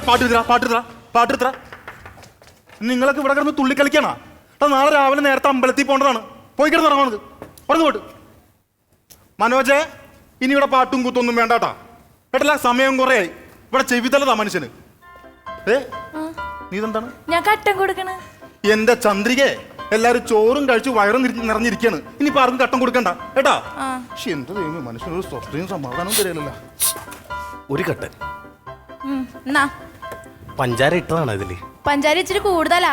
പാട്ടെടുത്ത നിങ്ങളൊക്കെ ഇവിടെ കിടന്ന് തുള്ളിക്കളിക്കാണോ? നാളെ രാവിലെ നേരത്തെ അമ്പലത്തിൽ പോകേണ്ടതാണ്. പോയി കിടന്ന് ഇറങ്ങുന്നത് ഉറങ്ങു പോട്ട്. മനോജെ, ഇനി ഇവിടെ പാട്ടും കൂത്തൊന്നും വേണ്ടാട്ടാ കേട്ടല്ല. സമയം കുറേയായി. ഇവിടെ ചെവിതലതാ മനുഷ്യന്. നീ ഇതെന്താണ്? ഞാൻ കട്ടൻ കൊടുക്കണ. എന്റെ ചന്ദ്രികെ, എല്ലാരും ചോറും കഴിച്ച് വയറും നിറഞ്ഞിരിക്കാണ്. ഇനിയിപ്പോ ആർക്കും കട്ടൻ കൊടുക്കണ്ട കേട്ടാ. പക്ഷെ എന്ത് ചെയ്യുന്നു മനുഷ്യനൊരു സ്വസ്ഥയും സമാധാനവും തരില്ലല്ലോ. ഒരു കട്ടൻ പഞ്ചാര ഇട്ടതാണ് ഇതില്. പഞ്ചാര ഇച്ചിരി കൂടുതലാ.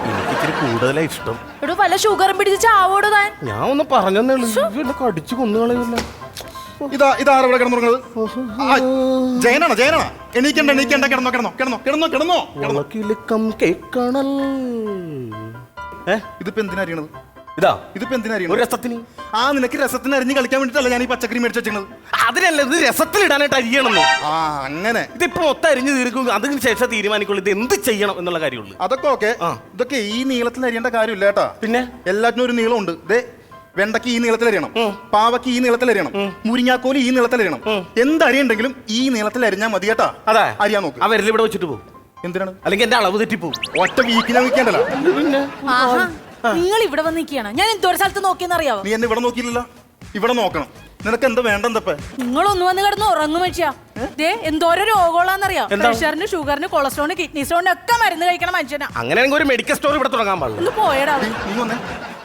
എനിക്ക് ഇച്ചിരി കൂടുതലാ ഇഷ്ടം. ഇവിടെ വല്ല ഷുഗറും പിടിച്ച് ചാവോടോ താൻ. ഞാൻ ഒന്ന് പറഞ്ഞേ ഉള്ളൂ, കടിച്ചു കൊന്നുകളയില്ല. ഇതാരാ ഇവിടെ കിടന്നുറങ്ങുന്നത്? ജയനാണോ? എണീക്കണ്ട. കിടന്നോ. ഇതിപ്പോ എന്തിനാ അറിയണത്? ഇതിപ്പോ എന്തിനാ അറിയണത്? രസത്തിന്. നിനക്ക് രസത്തിന് അരിഞ്ഞ് കളിക്കാൻ വേണ്ടിട്ടല്ല ഞാൻ ഈ പച്ചക്കറി മേടിച്ചു വെച്ചത്. അതിനല്ല, ഇത് രസത്തിലിടാനായിട്ട് അരിയണമെന്ന്. അങ്ങനെ ഇതിപ്പോ മൊത്തം അരിഞ്ഞ് തീർക്കും. അതിന് ശേഷം തീരുമാനിക്കുള്ളൂ ഇത് എന്ത് ചെയ്യണം എന്നുള്ള കാര്യമുള്ളൂ. അതൊക്കെ ഓക്കെ. ഇതൊക്കെ ഈ നീളത്തിൽ അരിയേണ്ട കാര്യമില്ല കേട്ടാ. പിന്നെ എല്ലാത്തിനും ഒരു നീളമുണ്ട്. വെണ്ടയ്ക്ക് ഈ നീളത്തിലരിയണം, പാവയ്ക്ക് ഈ നീളത്തിലരിയണം, മുരിങ്ങാക്കോല് ഈ നീളത്തിലരിയണം. എന്തരിയുണ്ടെങ്കിലും ഈ നീളത്തിൽ അരിഞ്ഞാൽ മതി കേട്ടാ. അതെ, അരിയാൻ നോക്ക്. അവരിൽ ഇവിടെ വെച്ചിട്ട് പോകും. എന്തിനാണ്? അല്ലെങ്കിൽ എന്റെ അളവ് തെറ്റിപ്പോവും. ഒറ്റ വീക്കിനാ നിൽക്കേണ്ടല്ലോ. നിങ്ങൾ ഇവിടെ വന്ന് നിൽക്കുകയാണ്. ഞാൻ എന്തോര സ്ഥലത്ത് നോക്കിയെന്നറിയാവോ? നീ എന്നെ ഇവിടെ നോക്കിയില്ലല്ലോ. ഇവിടെ നോക്കണം. നിനക്ക് എന്താ വേണ്ടെന്തപ്പ? നിങ്ങളൊന്നു വന്ന് കിടന്ന് ഉറങ്ങും മനുഷ്യ. എന്തോരോ രോഗമുള്ളാന്നറിയാം. പ്രഷറിന്, ഷുഗറിന്, കൊളസ്ട്രോളിന്, കിഡ്നി സ്റ്റോണിന് ഒക്കെ മരുന്ന് കഴിക്കണം മനുഷ്യനാ. അങ്ങനെയാണെങ്കിൽ ഒരു മെഡിക്കൽ സ്റ്റോർ ഇവിടെ തുടങ്ങാൻ പാടില്ല. ഒന്ന് പോയടാ.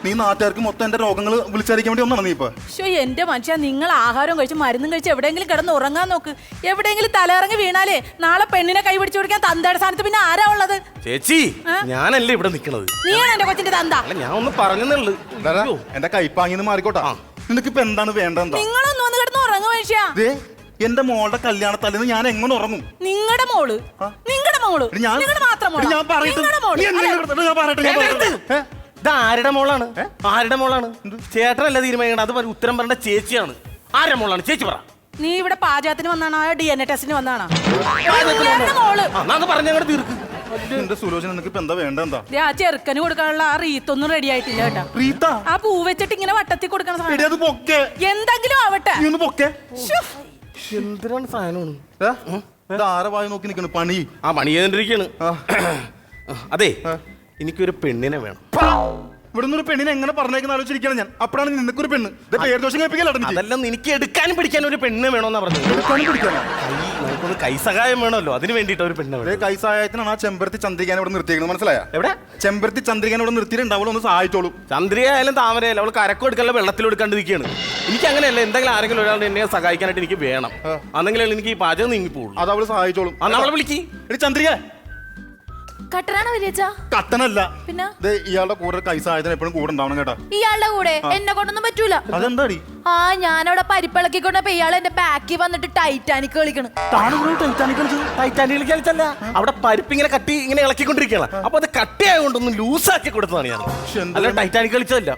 നീ നാട്ടുകാർക്ക് മൊത്തം എന്റെ രോഗങ്ങൾ വിളിച്ചറിയിക്കാൻ വേണ്ടി ഒന്നാണ് നീ ഇപ്പൊ. എന്റെ മനുഷ്യ, നിങ്ങൾ ആഹാരം കഴിച്ച് മരുന്നും കഴിച്ച് എവിടെയെങ്കിലും കിടന്ന് ഉറങ്ങാൻ നോക്ക്. എവിടെയെങ്കിലും തലയിറങ്ങി വീണാലേ നാളെ പെണ്ണിനെ കൈ പിടിച്ചു കൊടുക്കാൻ തന്തയുടെ സ്ഥാനത്ത് പിന്നെ ആരാ ഉള്ളത്? ചേച്ചി, ഞാനല്ലേ ഇവിടെ നിൽക്കുന്നത്. നീയാണ് എന്റെ കൊച്ചിന്റെ തന്ത. ഞാൻ ഒന്ന് പറഞ്ഞുള്ളൂ. എന്റെ കൈപ്പാങ്ങിന്ന് മാറിക്കോട്ടാ. നിനക്കിപ്പോ എന്താണ് വേണ്ടത്? നിങ്ങളൊന്നും വന്ന് കിടന്ന് ഉറങ്ങും മനുഷ്യ. എന്റെ മോളുടെ കല്യാണത്തലേന്ന് ഞാൻ എങ്ങനെ ഉറങ്ങും? നിങ്ങളുടെ മോള് മാത്രം ആരുടെ മോളാണ്? ആരുടെ മോളാണ്? ചേട്ടനല്ല തീരുമാനിക്കണം. അത് ഉത്തരം പറഞ്ഞ ചേച്ചിയാണ്. ആരുടെ മോളാണ് ചേച്ചി പറ. നീ ഇവിടെ പാചകത്തിന് വന്നാണോ DNA ടെസ്റ്റിന് വന്നാണോ? പറഞ്ഞങ്ങോട്ട് തീർക്ക്. എന്റെ സുലോചന, നിനക്ക് ഇപ്പൊ എന്താ വേണ്ട? ആ ചെറുക്കന് കൊടുക്കാനുള്ള ആ റീത്തൊന്നും റെഡി ആയിട്ടില്ല കേട്ടോ. ആ പൂ വെച്ചിട്ട് ഇങ്ങനെ വട്ടത്തിൽ കൊടുക്കണം. എന്തെങ്കിലും ആവട്ടെ. എന്തിനാണ് സാധനമാണ്? ആരെ വായി നോക്കി നിൽക്കണ്? പണി പണി ചെയ്തിരിക്കാണ്. അതെ, എനിക്കൊരു പെണ്ണിനെ വേണം. ഇവിടുന്ന് ഒരു പെണ്ണിനെ എങ്ങനെ പറഞ്ഞേക്കുന്ന ആലോചിച്ചിരിക്കണം ഞാൻ. അപ്പോഴാണ് നിനക്കൊരു പെണ്ണ്. പേർദോഷം കേൾപ്പിക്കല്ലോ. അതെല്ലാം എനിക്ക് എടുക്കാനും പിടിക്കാനും ഒരു പെണ്ണ് വേണമെന്നാ പറഞ്ഞത്. നമുക്കൊന്ന് കൈസഹായം വേണമല്ലോ, അതിന് വേണ്ടിട്ട് ഒരു പെണ്ണ് വേണം. കൈസഹായത്തിനാണ് ആ ചെമ്പരത്തി ചന്ദ്രികാനെ ഇവിടെ നിർത്തിയേക്കുന്നത്. മനസ്സിലായ? എവിടെ? ചെമ്പരത്തി ചന്ദ്രികാനെ ഇവിടെ നിർത്തിയിട്ടുണ്ടാവുള്ളൂ. ഒന്ന് സഹായിച്ചോളൂ. ചന്ദ്രിക ആയാലും താമരയായാലും അവൾ കരക്കും എടുക്കാനുള്ള വെള്ളത്തിൽ എടുക്കാണ്ടിരിക്കുകയാണ്. എനിക്ക് അങ്ങനെയല്ല, എന്തെങ്കിലും ആരെങ്കിലും ഒരാൾ എന്നെ സഹായിക്കാനായിട്ട് എനിക്ക് വേണം. അന്നെങ്കിലും എനിക്ക് ഈ പാചകം നീങ്ങിപ്പോളൂ. അത് അവള് സഹായിച്ചോളും. നമ്മളെ വിളിക്ക്. ചന്ദ്രിക കട്ടനാണോ വലിയച്ചാ? കട്ടനല്ല, പിന്നെ ഇയാളുടെ കൂടെ കൈസഹായത്തിന് എപ്പോഴും കൂടെ ഉണ്ടാവണം കേട്ടാ. ഇയാളുടെ കൂടെ എന്നെ കൊണ്ടൊന്നും പറ്റൂല. അതെന്താടി? ഞാനവിടെ പരിപ്പിളക്കിക്കൊണ്ടപ്പോ ഇയാള് എന്റെ ബാക്കി വന്നിട്ട് ടൈറ്റാനിക് കളിക്കണം. ടൈറ്റാനിക് കളിച്ചല്ല, അവിടെ പരിപ്പ് ഇങ്ങനെ കട്ടി ഇങ്ങനെ ഇളക്കിക്കൊണ്ടിരിക്കുകയാണ്. അപ്പൊ അത് കട്ടിയായതുകൊണ്ടൊന്ന് ലൂസാക്കി കൊടുത്തതാണ് ഞാൻ. അല്ല ടൈറ്റാനിക് കളിച്ചതല്ല.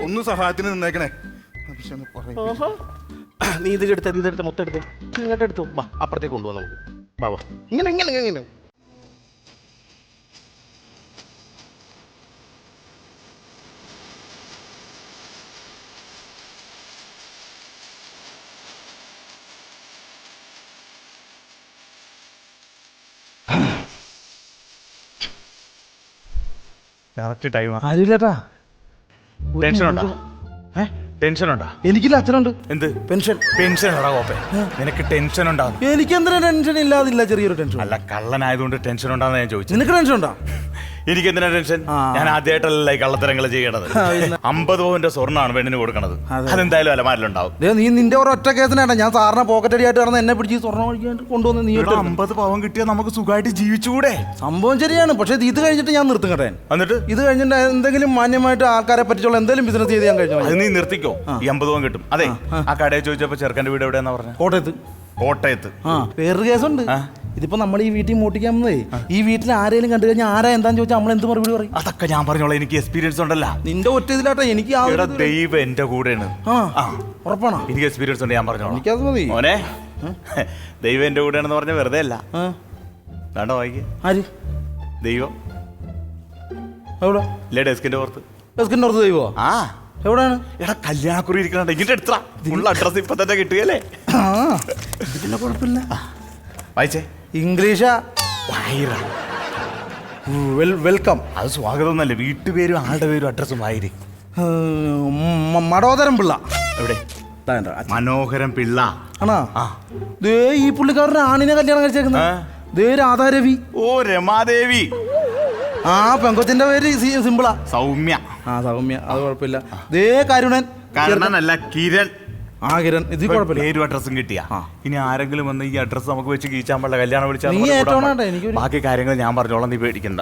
ഒന്ന് സഹായത്തിന് നിന്നേക്കണേ. നീ ഇതെടുത്ത് മൊത്തം എടുത്തേ. ഇങ്ങോട്ട് എടുത്തു വാ, അപ്പുറത്തേക്ക് കൊണ്ടുപോകാം നമുക്ക്. ബാബാ ഇങ്ങനെ ഇങ്ങനെ ഇങ്ങനെ. എനിക്കില്ല, അച്ഛനുണ്ട്. എന്ത് പെൻഷൻ? പെൻഷൻ നിനക്ക് ടെൻഷൻ ഉണ്ടാവും. എനിക്ക് എന്തിനാ ടെൻഷൻ? ഇല്ലാതില്ല, ചെറിയൊരു ടെൻഷൻ. അല്ല, കള്ളനായതുകൊണ്ട് ടെൻഷൻ ഉണ്ടാന്ന് ഞാൻ ചോദിച്ചു. നിനക്ക് ടെൻഷൻ ഉണ്ടോ? എനിക്ക് എന്തിനാ ടെൻഷൻ? ഞാൻ ആദ്യമായിട്ടല്ല ഈ കള്ളത്തരങ്ങൾ ചെയ്യണത്. 50 പവന്റെ സ്വർണ്ണമാണ് പെണ്ണിന് കൊടുക്കണത്. അതെന്തായാലും അലമാരിലുണ്ടാവും. നീ നിന്റെ ഒരൊറ്റ കേസിനാണ് ഞാൻ സാറിനെ പോക്കറ്റ് അടിയായിട്ട് നടന്ന് എന്നെ പിടിച്ച് സ്വർണ്ണം കഴിക്കാണ്ട് കൊണ്ടുവന്ന്. നീ 50 പവൻ കിട്ടിയാൽ നമുക്ക് സുഖമായിട്ട് ജീവിച്ചുകൂടെ? സംഭവം ശരിയാണ്, പക്ഷെ ഇത് കഴിഞ്ഞിട്ട് ഞാൻ നിർത്തും കേട്ടെ. എന്നിട്ട് ഇത് കഴിഞ്ഞിട്ട് എന്തെങ്കിലും മാന്യമായിട്ട് ആൾക്കാരെ പറ്റിച്ചുള്ള എന്തെങ്കിലും ബിസിനസ് ചെയ്ത് ഞാൻ കഴിഞ്ഞു. അത് നീ നിർത്തിക്കോ. ഈ 50 പവൻ കിട്ടും. അതെ, ആ കടയിൽ ചോദിച്ചപ്പോ ചെറുക്കന്റെ വീട് എവിടെയാന്നാ പറഞ്ഞത്? കോട്ടയത്ത്. വേറൊരു കേസുണ്ട്. ഇതിപ്പോ നമ്മൾ ഈ വീട്ടിൽ മോട്ടിക്കാമെന്നേ, ഈ വീട്ടിൽ ആരെങ്കിലും കണ്ടു കഴിഞ്ഞാൽ ആരാ എന്താന്ന് ചോദിച്ചാൽ നമ്മൾ എന്ത് മറുപടി പറയും? അതൊക്കെ ഞാൻ പറഞ്ഞോളാം, എനിക്ക് എക്സ്പീരിയൻസ് ഉണ്ടല്ലോ. നിന്റെ ഒറ്റ ഇതിലാട്ടെ എനിക്ക് ദൈവം എന്റെ കൂടെയാണ്. ഉറപ്പാണോ? എനിക്ക് എക്സ്പീരിയൻസ് ഉണ്ട്, ഞാൻ പറഞ്ഞോളാം. എനിക്കത് മതി മോനെ. ദൈവം എന്റെ കൂടെയാണെന്ന് പറഞ്ഞ വെറുതെ അല്ല. വേണ്ട വായിക്ക്. ആര്? ദൈവം. എവിടെ? ഇല്ലേ, ഡെസ്കിന്റെ പുറത്ത്. ഡെസ്കിന്റെ പുറത്ത് ദൈവോ? എവിടെയാണ്? എടാ, കല്യാണക്കുറി ഇരിക്കണ ഇങ്ങനെ എടുത്താ. ഫുൾ അഡ്രസ് ഇപ്പൊ തന്നെ കിട്ടുകയല്ലേ? പിന്നെ കുഴപ്പമില്ല. വായിച്ചേ. ഇംഗ്ലീഷാ? വെൽക്കം. അത് സ്വാഗതം എന്നല്ലേ, വീട്ടുപേരും ആളുടെ പേരും അഡ്രസ്സും വായിരി. മടോദരം പിള്ള. എവിടെ? ദാ കണ്ടോ, അച്ഛൻ. മനോഹരം പിള്ള. ആണോ? ആ. ദേ ഈ പുള്ളിക്കാരൻ്റെ ആണിനെ കല്യാണം കഴിച്ചേക്കുന്നത്. ദേ രാധാരവി. ഓ, രമാദേവി. ആ പെങ്കൊച്ചിന്റെ പേര് സിമ്പിളാ. സൗമ്യ. ആ സൗമ്യ, അത് കുഴപ്പമില്ല. ദേ കരുണൻ. കാരണനല്ല, കിരൺ. ആ കിരൺ, ഇത് കുഴപ്പമില്ല. പേരും അഡ്രസ്സും കിട്ടിയാ. ഇനി ആരെങ്കിലും വന്ന് ഈ അഡ്രസ്സ് നമുക്ക് വെച്ച് കീച്ചാൻ പാടില്ല, കല്യാണം നീ വിളിച്ചാൽ ഏറ്റോണാട്ടെ, എനിക്കൊരു ബാക്കി കാര്യങ്ങൾ ഞാൻ പറഞ്ഞോളാം, നീ പേടിക്കണ്ട.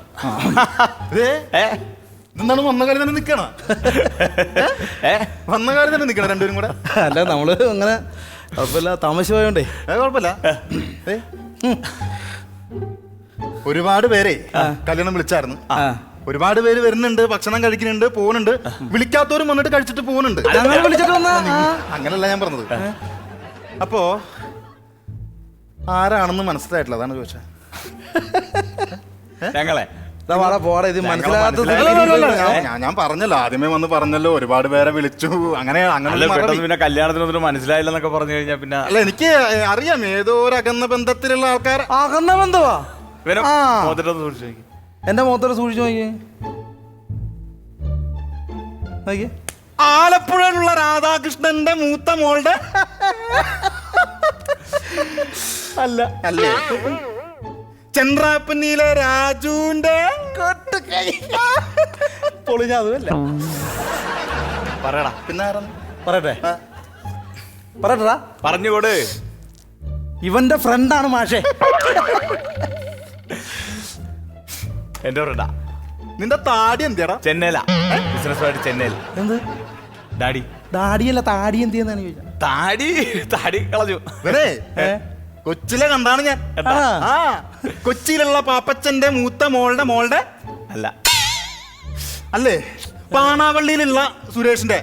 എന്താണ് വന്ന കാര്യം തന്നെ നിക്കണ? വന്ന കാര്യം തന്നെ നിക്കണ രണ്ടുപേരും കൂടെ? അല്ല നമ്മള് അങ്ങനെ കുഴപ്പമില്ല, താമസ പോയോണ്ടേ. കുഴപ്പമില്ല. ഒരുപാട് പേരെ കല്യാണം വിളിച്ചായിരുന്നു. ഒരുപാട് പേര് വരുന്നുണ്ട്, ഭക്ഷണം കഴിക്കുന്നുണ്ട്, പോകുന്നുണ്ട്. വിളിക്കാത്തവരും വന്നിട്ട് കഴിച്ചിട്ട് പോകുന്നുണ്ട്. അങ്ങനല്ല ഞാൻ പറഞ്ഞത്. അപ്പോ ആരാണെന്ന് മനസ്സിലായിട്ടില്ല, അതാണ് ചോദിച്ചത്. ഞങ്ങളെ പോടാ, ഇത് മനസ്സിലാകാത്ത ഞാൻ പറഞ്ഞല്ലോ, ആദ്യമേ വന്ന് പറഞ്ഞല്ലോ, ഒരുപാട് പേരെ വിളിച്ചു. അങ്ങനെ പിന്നെ കല്യാണത്തിനൊന്നും മനസ്സിലായില്ലെന്നൊക്കെ പറഞ്ഞു കഴിഞ്ഞാൽ പിന്നെ അല്ല, എനിക്ക് അറിയാം ഏതോ ഒരു അകന്ന ബന്ധത്തിലുള്ള ആൾക്കാർ. അകന്ന ബന്ധവാ? സൂക്ഷിച്ചു. എന്റെ മുഖത്തോടെ സൂക്ഷിച്ചു നോക്കിയേ. ആലപ്പുഴയിലുള്ള രാധാകൃഷ്ണന്റെ മൂത്ത മോളുടെ അല്ല അല്ലേ? ചന്ദ്രാപ്പന്നിയിലെ രാജുവിന്റെ പൊളിഞ്ഞ അതുമല്ല. പറയടാ. പിന്നെ ആരാണ്? പറയട്ടെ പറയട്ടാ, പറഞ്ഞുകൊട്. ഇവന്റെ ഫ്രണ്ടാണ് മാഷേ. എന്റെ ഫ്രണ്ടാ. നിന്റെ താടി എന്തിയാടാ? ചെന്നൈയിലാ, ബിസിനസ്സുമായിട്ട് ചെന്നൈയിൽ. എന്ത് ഡാഡി? ദാടിയല്ല, താടി എന്ത് ചെയ്യുന്നതാണ് ചോദിച്ചാ. താടി കളഞ്ഞു. കൊച്ചിലെ കണ്ടാണ് ഞാൻ. ആ കൊച്ചിയിലുള്ള പാപ്പച്ചന്റെ മൂത്ത മോളുടെ മോളുടെ അല്ല അല്ലേ? പാണാവള്ളിയിലുള്ള സുരേഷിന്റെ.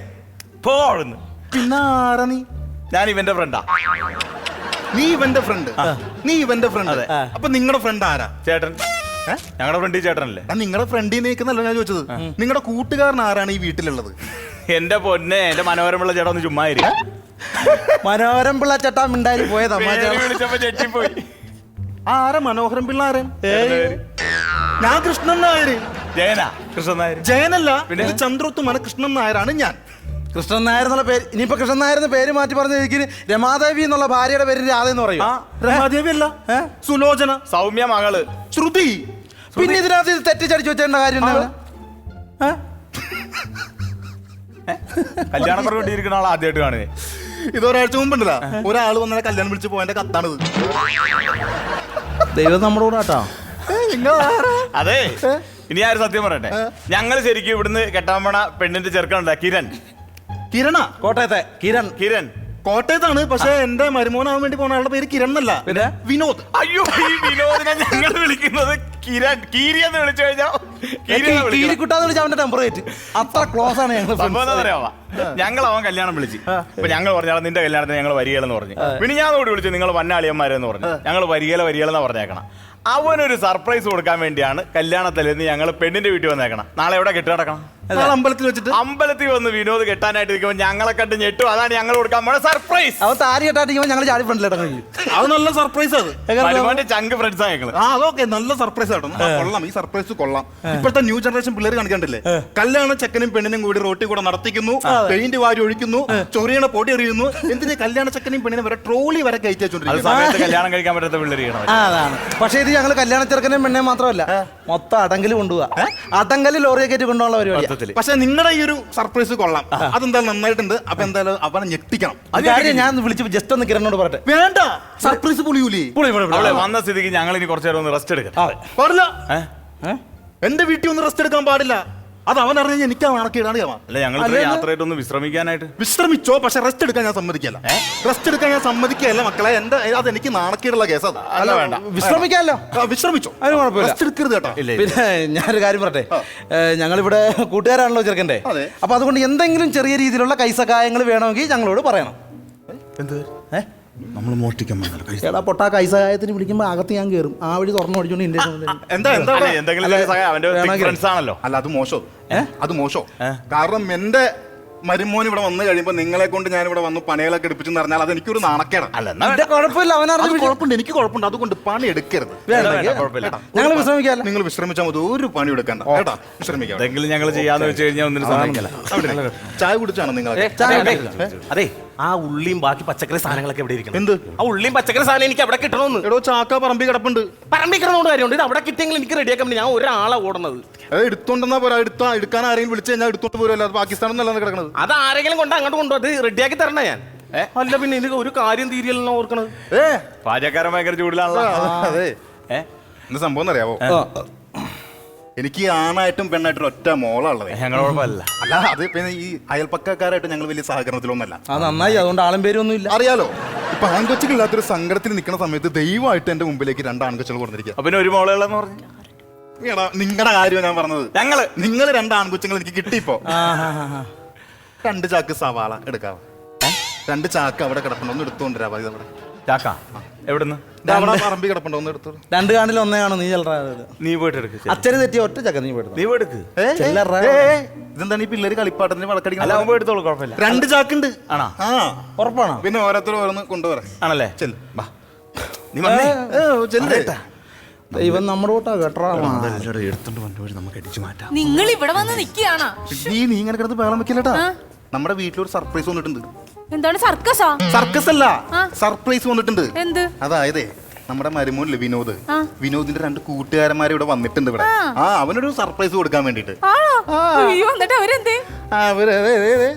പോഴുന്നു. പിന്നെ ആരാ നീ? ഞാൻ ഇവന്റെ ഫ്രണ്ടാ. നീ ഇവന്റെ ഫ്രണ്ട്? നീ ഇവന്റെ ഫ്രണ്ട്? അപ്പൊ നിങ്ങളുടെ ഫ്രണ്ട് ആരാ? ചേട്ടൻ. ഞങ്ങളുടെ ഫ്രണ്ട് ചേട്ടനല്ലേ? നിങ്ങളുടെ ഫ്രണ്ടിൽ നിൽക്കുന്നല്ലോ ഞാൻ ചോദിച്ചത്. നിങ്ങളുടെ കൂട്ടുകാരൻ ആരാണ് ഈ വീട്ടിലുള്ളത്? എന്റെ പൊന്നെ, എന്റെ മനോഹരമുള്ള ചേട്ടൻ ഒന്ന് ചുമ്മാ ഇരി. മനോഹരം പിള്ള ചേട്ടാ മിണ്ടായി പോയതാ. വിളിച്ചപ്പോ ചെറ്റിപ്പോയി. ആരാ മനോഹരം പിള്ള? ആരാ? ഞാൻ കൃഷ്ണൻ നായർ. ജയനാ? കൃഷ്ണൻ നായർ ജയനല്ല, പിന്നെ ചന്ദ്രോത്തുമാണ്. കൃഷ്ണൻ നായരാണ് ഞാൻ. കൃഷ്ണൻ നായർ എന്നുള്ള പേര് ഇനിയിപ്പോ കൃഷ്ണൻ നായർ എന്ന പേര് മാറ്റി പറഞ്ഞ എനിക്ക് രമാദേവി എന്നുള്ള ഭാര്യയുടെ പേര് രാധ എന്ന് പറയും. രമാദേവി അല്ല, സുലോചന. സൗമ്യ മകള് ശ്രുതി. പിന്നെ ഇതിനകത്ത് തെറ്റിച്ചടിച്ചു വെച്ചേണ്ട കാര്യം എന്താണ്? കല്യാണം പറഞ്ഞിരിക്കുന്ന ആൾ ആദ്യമായിട്ട് കാണുന്നേ. ഇതൊരാഴ്ച മുമ്പുണ്ടല്ലോ, ഒരാള് വന്നാൽ കല്യാണം വിളിച്ച് പോയതിന്റെ കത്താണിത്. ദൈവം നമ്മുടെ കൂടെ കേട്ടോ. അതെ, ഇനി ആര് സത്യം പറയട്ടെ, ഞങ്ങൾ ശരിക്കും ഇവിടുന്ന് കെട്ടാൻ പോണ പെണ്ണിന്റെ ചെറുക്കനുണ്ട് കിരൺ. കിരണ? കോട്ടയത്തെ കിരൺ. കിരൺ കോട്ടയത്താണ്, പക്ഷെ എന്റെ മരുമോനാവാൻ വേണ്ടി പോണ ആളുടെ പേര് കിരൺ എന്നല്ല, പിന്നെ വിനോദ്. അയ്യോ, ഈ വിനോദിനെ ഞങ്ങൾ വിളിക്കുന്നത് കിരൺ. കീരി എന്ന് വിളിച്ചു കഴിഞ്ഞാൽ കീരിക്കുട്ടാന്ന് വിളിച്ച അവന്റെ ടെമ്പറേറ്റ് അത്ര ക്ലോസ് ആണ്. ഞങ്ങൾ അവൻ കല്യാണം വിളിച്ച്. അപ്പൊ ഞങ്ങൾ പറഞ്ഞാൽ നിന്റെ കല്യാണത്തിന് ഞങ്ങൾ വരികയില്ലെന്ന് പറഞ്ഞു. പിന്നെ ഞാൻ കൂടി വിളിച്ചു, നിങ്ങൾ വന്നാളിയന്മാരെന്ന് പറഞ്ഞു. ഞങ്ങൾ വരികയിലെന്ന് പറഞ്ഞേക്കണം. അവനൊരു സർപ്രൈസ് കൊടുക്കാൻ വേണ്ടിയാണ് കല്യാണത്തിലെന്ന് ഞങ്ങൾ പെണ്ണിന്റെ വീട്ടിൽ വന്നേക്കണം. നാളെ എവിടെ കെട്ടി നടക്കണം? അമ്പലത്തിൽ വെച്ചിട്ട്. അമ്പലത്തിൽ വന്ന് വിനോദ് കെട്ടാനായിട്ട് ഇരിക്കുമ്പോൾ ഞങ്ങളെ കണ്ട് ഞെട്ടും. അതാണ് ഞങ്ങൾ കൊടുക്കാൻ പോണ സർപ്രൈസ്. അവൻ താരി കെട്ടാട്ടിരിക്കുമ്പോൾ ഞങ്ങൾ ചാടി ഫ്രണ്ടിലിട. അത് നല്ല സർപ്രൈസ്. അത് ചങ്ക് ഫ്രണ്ട്സാ ഞങ്ങള്. അതൊക്കെ നല്ല സർപ്രൈസ് ആട്ടോ. കൊള്ളാം, ഈ സർപ്രൈസ് കൊള്ളാം. ഇപ്പോഴത്തെ ന്യൂ ജനറേഷൻ പിള്ളേർ കാണിക്കണ്ടില്ലേ? കല്യാണം ചെക്കനും പെണ്ണിനും കൂടി റോട്ടിൽ കൂടെ നടത്തിക്കുന്നു, പെയിന്റ് വാരി ഒഴിക്കുന്നു, ചൊറിയണ പൊടി എറിയുന്നു. എന്തിന് കല്യാണ ചെക്കനും പെണ്ണിനും വരെ ട്രോളി വരെ കയറ്റിവെച്ചോണ്ടിരിക്കുന്നു. കല്യാണം കഴിക്കാൻ പറ്റാത്ത പിള്ളേർ. അതാണ്. പക്ഷെ ഇത് ഞങ്ങൾ കല്യാണ ചെറുക്കനും പെണ്ണെ മാത്രമല്ല, മൊത്തം അടങ്കല് കൊണ്ടുപോവാ. അടങ്കല് ലോറിയെ കയറ്റി കൊണ്ടുപോകാനുള്ള പരിപാടി. പക്ഷെ നിങ്ങളുടെ ഈ ഒരു സർപ്രൈസ് കൊള്ളാം. അതെന്തായാലും നന്നായിട്ടുണ്ട്. അപ്പൊ എന്തായാലും അവനെ ഞെട്ടിക്കണം. ഞാൻ വിളിച്ച് ജസ്റ്റ് ഒന്ന് കിരണോട് പറയട്ടെ. വേണ്ട, സർപ്രൈസ് പൊളിയൂലേ? വന്ന സ്ഥിതിക്ക് ഞങ്ങൾ ഇനി കുറച്ചു നേരം ഒന്ന് റെസ്റ്റ് എടുക്കാം. പാടില്ല. എന്റെ വീട്ടിൽ ഒന്ന് റെസ്റ്റ് എടുക്കാൻ പാടില്ല. അത് അവൻ അറിഞ്ഞ എനിക്ക് നാണക്കേടാണ്. അല്ല, ഞങ്ങൾ യാത്രയായിട്ടൊന്ന് വിശ്രമിക്കാനായിട്ട്. വിശ്രമിച്ചോ, പക്ഷെ റെസ്റ്റ് എടുക്കാൻ ഞാൻ സമ്മതിക്കല്ല. റെസ്റ്റ് എടുക്കാൻ ഞാൻ സമ്മതിക്കല്ല മക്കളെ. എന്റെ അത് എനിക്ക് നാണക്കേടുള്ള കേസ്. അത് അല്ല, വേണ്ട, വിശ്രമിക്കാമല്ലോ. വിശ്രമിച്ചോ, അതിന് കുഴപ്പമില്ല. റെസ്റ്റ് എടുക്കരുത് കേട്ടോ. പിന്നെ ഞാനൊരു കാര്യം പറയട്ടെ, ഞങ്ങളിവിടെ കൂട്ടുകാരാണല്ലോ ചെറുക്കൻ്റെ. അപ്പൊ അതുകൊണ്ട് എന്തെങ്കിലും ചെറിയ രീതിയിലുള്ള കൈസഹായങ്ങൾ വേണമെങ്കിൽ ഞങ്ങളോട് പറയണം. എന്ത്? നമ്മൾ മോഷ്ടിക്കാൻ എടാ പൊട്ടാ, കൈസഹായത്തിന് വിളിക്കുമ്പോ അകത്ത് ഞാൻ കയറും. ആ വഴി തുറന്നു പഠിച്ചോണ്ട് എന്തെങ്കിലും. അല്ല, അത് മോശം. അത് മോശം. കാരണം എന്റെ മരുമോൻ ഇവിടെ വന്നു കഴിയുമ്പോ നിങ്ങളെ കൊണ്ട് ഞാൻ ഇവിടെ വന്ന് പണികളൊക്കെ എടുപ്പിച്ചെന്ന് പറഞ്ഞാൽ അത് എനിക്കൊരു നാണക്കേടാ. അല്ല എന്നാ എന്റെ കുഴപ്പമില്ല, അത് അവനറിഞ്ഞു. കുഴപ്പമുണ്ട്, എനിക്ക് കുഴപ്പമുണ്ട്. അതുകൊണ്ട് പണി എടുക്കരുത്. കുഴപ്പമില്ല. ഞങ്ങൾ വിശ്രമിക്കാല്ല. നിങ്ങൾ വിശ്രമിച്ചാൽ മതി, ഒരു പണി എടുക്കണ്ട കേട്ടാ. വിശ്രമിക്കാം. എന്തെങ്കിലും ഞങ്ങൾ ചെയ്യാന്ന് വെച്ച് കഴിഞ്ഞാൽ ഒന്നിനും സമ്മതിക്കല്ല. അവിടെ ചായ കുടിച്ചാണോ നിങ്ങൾ? അതെ, ആ ഉള്ളിയും ബാക്കി പച്ചക്കറി സാധനങ്ങളൊക്കെ എവിടെ ഇരിക്കണം? എന്ത്? ആ ഉള്ളിയും പച്ചക്കറി സാധനം എനിക്ക് അവിടെ കിട്ടണമെന്ന്. എടോ ചാക്ക പറമ്പി കിടപ്പുണ്ട്. പറമ്പിക്കണമെന്ന് കാര്യമുണ്ട്. ഇത് അവിടെ കിട്ടിയെങ്കിൽ എനിക്ക് റെഡിയാക്കാൻ വേണ്ടി ഞാൻ ഒരാളെ ഓടുന്നത്. അത് എടുത്തോണ്ടെന്നാ പോരാ. എടുക്കാൻ ആരെങ്കിലും വിളിച്ചു കഴിഞ്ഞാൽ എടുത്തോണ്ട് പോരല്ലോ. അത് പാകിസ്ഥാനൊന്നല്ല കിടക്കണത്. അത് ആരെങ്കിലും കൊണ്ട് അങ്ങോട്ട് കൊണ്ടു അത് റെഡിയാക്കി തരണ ഞാൻ. അല്ല പിന്നെ ഇത് ഒരു കാര്യം തീരിയല്ലോ ഓർക്കണത്. പാചകക്കാരൻ ഭയങ്കര ചൂടിലാണല്ലോ. അതെ. എന്താ സംഭവം എന്നറിയാവോ? എനിക്ക് ആണായിട്ടും പെണ്ണായിട്ടും ഒറ്റ മോളുള്ളത്. ഞങ്ങൾ കുഴപ്പമില്ല. അല്ല, അത് പിന്നെ ഈ അയൽപ്പക്കാരായിട്ട് ഞങ്ങൾ വലിയ സഹകരണത്തിലൊന്നല്ല. അത് നന്നായി, അതുകൊണ്ട് ആളും പേരൊന്നും ഇല്ല. അറിയാലോ, ഇപ്പൊ ആൺകൊച്ചുകളില്ലാത്തൊരു സങ്കടത്തിൽ നിൽക്കുന്ന സമയത്ത് ദൈവമായിട്ട് എന്റെ മുമ്പിലേക്ക് 2 ആൺകൊച്ചുകൾ കൊടുത്തിരിക്കുക. അപ്പൊ പിന്നെ ഒരു മോളുകളെന്ന് പറഞ്ഞു നിങ്ങളുടെ കാര്യം ഞാൻ പറഞ്ഞത്. നിങ്ങൾ 2 ആൺകൊച്ചുങ്ങൾ എനിക്ക് കിട്ടിയിപ്പോ. 2 ചാക്ക് സവാള എടുക്കാവോ? 2 ചാക്ക് അവിടെ കിടപ്പുണ്ടോ, ഒന്ന് എടുത്തോണ്ടിരാ. അവിടെ ചാക്ക എവിടുന്ന്? അവിടെ പറമ്പി കിടപ്പുണ്ടോ, ഒന്ന് എടുത്തോ. 2 കാണിൽ 1 കാണും. നീ ചെല്ലറ, നീ പോയിട്ട് എടുക്ക്. അച്ഛന് തെറ്റിയ ഒറ്റ ചക്ക നീ പോയിട്ട്. നീ പോയിട്ട് ഇതെന്താണ് ഈ പിള്ളേര് കളിപ്പാട്ടത്തിന് അല്ല വളക്കടിക്കണം? അവൻ എടുത്തോളൂ, കുഴപ്പമില്ല. 2 ചാക്കുണ്ട്. ആണോ? ആ, ഉറപ്പാണോ? പിന്നെ ഓരോരുത്തരും ഓരോന്ന് കൊണ്ടുവരാം. ആണല്ലേ? ചെല്ല്. നീ വന്നേ. ചെല്ലേ. ദൈവം നമ്മുടെ കൂട്ടാ കേട്ടോ. എടുത്തോണ്ട് വന്നവര് നമുക്ക് അടിച്ചു മാറ്റാം. നിങ്ങൾ ഇവിടെ വന്ന് നിൽക്കുകയാണോ? നീ ഇങ്ങനെ കിടന്ന് ബഹളം വെക്കില്ലട്ടാ. നമ്മുടെ വീട്ടിലൊരു സർപ്രൈസ് വന്നിട്ടുണ്ട്. എന്താണ് സർക്കസാ? സർക്കസ് അല്ല, സർപ്രൈസ് വന്നിട്ടുണ്ട്. എന്ത്? അതായത് നമ്മുടെ മരുമോനില്ലേ വിനോദ്, വിനോദിന്റെ 2 കൂട്ടുകാരന്മാർ ഇവിടെ വന്നിട്ടുണ്ട് ഇവിടെ. അവനൊരു സർപ്രൈസ് കൊടുക്കാൻ വേണ്ടിട്ട്. അയ്യോ, എന്നിട്ട് അവരെന്തേ?